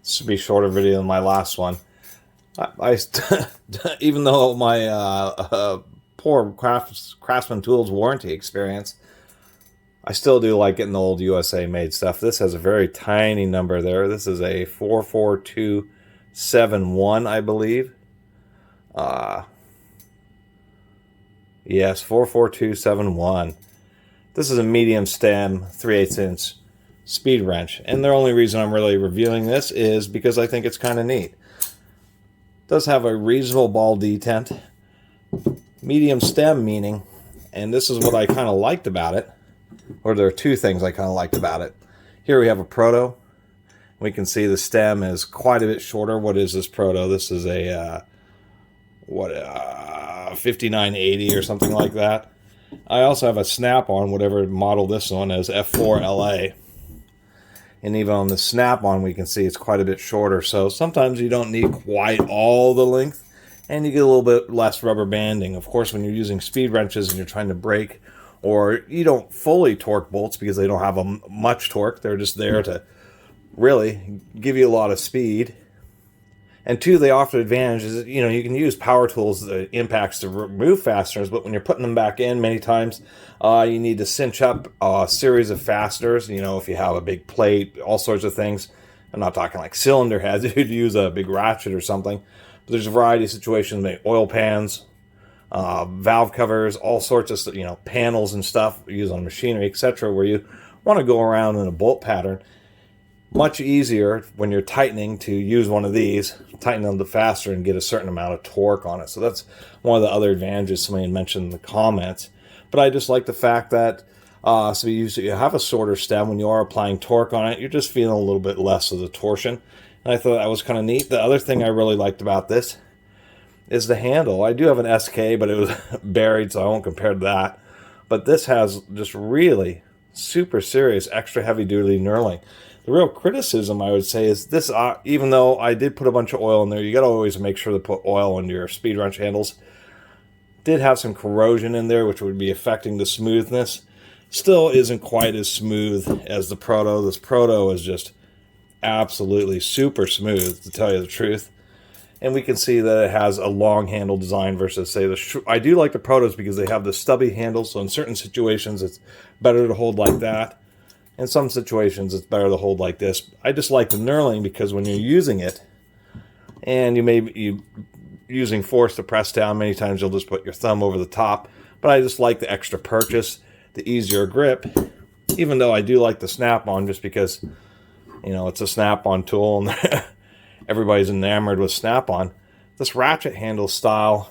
This should be a shorter video than my last one. Even though my poor Craftsman Tools warranty experience, I still do like getting the old USA made stuff. This has a very tiny number there. This is a 44271, I believe. Yes, 44271. This is a medium stem 3/8 inch speed wrench, and the only reason I'm really reviewing this is because I think it's kind of neat. It does have a reasonable ball detent, medium stem meaning, and this is what I kind of liked about it, or there are two things I kind of liked about it. Here we have a proto. We can see the stem is quite a bit shorter. What is this proto? This is a 5980 or something like that. I also have a snap-on, whatever model this one is, F4LA. And even on the snap-on, we can see it's quite a bit shorter. So sometimes you don't need quite all the length, and you get a little bit less rubber banding. Of course, when you're using speed wrenches and you're trying to break, or you don't fully torque bolts because they don't have much torque. They're just there to really give you a lot of speed. And two, they offer advantages. You know, you can use power tools, impacts to remove fasteners, but when you're putting them back in, many times you need to cinch up a series of fasteners. You know, if you have a big plate, all sorts of things. I'm not talking like cylinder heads. You'd use a big ratchet or something. But there's a variety of situations, like oil pans, valve covers, all sorts of, you know, panels and stuff used on machinery, etc., where you want to go around in a bolt pattern. Much easier when you're tightening to use one of these, tighten them the faster and get a certain amount of torque on it. So that's one of the other advantages somebody had mentioned in the comments. But I just like the fact that so you have a shorter stem. When you are applying torque on it, you're just feeling a little bit less of the torsion. And I thought that was kind of neat. The other thing I really liked about this is the handle. I do have an SK, but it was buried, so I won't compare to that. But this has just really super serious, extra heavy-duty knurling. The real criticism, I would say, is this, even though I did put a bunch of oil in there, you got to always make sure to put oil into your speed wrench handles. Did have some corrosion in there, which would be affecting the smoothness. Still isn't quite as smooth as the Proto. This Proto is just absolutely super smooth, to tell you the truth. And we can see that it has a long handle design versus, say, I do like the Protos because they have the stubby handle, so in certain situations it's better to hold like that. In some situations, it's better to hold like this. I just like the knurling because when you're using it, and you may be using force to press down, many times you'll just put your thumb over the top. But I just like the extra purchase, the easier grip, even though I do like the snap-on just because, you know, it's a snap-on tool and everybody's enamored with snap-on. This ratchet handle style,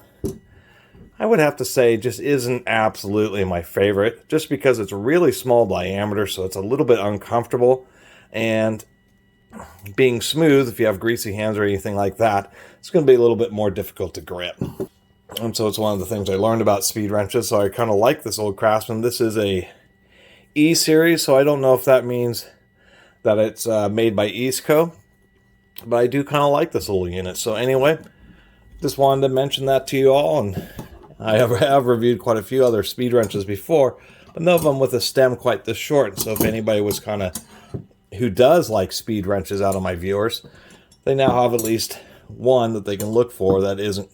I would have to say, just isn't absolutely my favorite, just because it's really small diameter, so it's a little bit uncomfortable, and being smooth, if you have greasy hands or anything like that, it's going to be a little bit more difficult to grip. And so it's one of the things I learned about speed wrenches, so I kind of like this old Craftsman. This is a E-series, so I don't know if that means that it's made by Eastco, but I do kind of like this little unit. So anyway, just wanted to mention that to you all, and I have reviewed quite a few other speed wrenches before, but none of them with a stem quite this short. So if anybody was kind of, who does like speed wrenches out of my viewers, they now have at least one that they can look for that isn't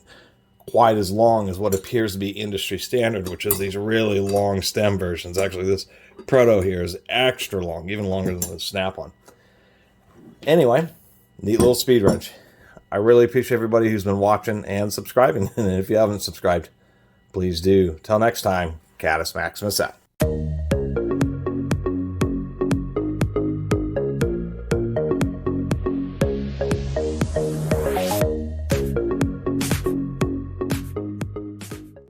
quite as long as what appears to be industry standard, which is these really long stem versions. Actually, this Proto here is extra long, even longer than the Snap-on. Anyway, neat little speed wrench. I really appreciate everybody who's been watching and subscribing. And if you haven't subscribed, please do. Till next time, Catus Maximus out.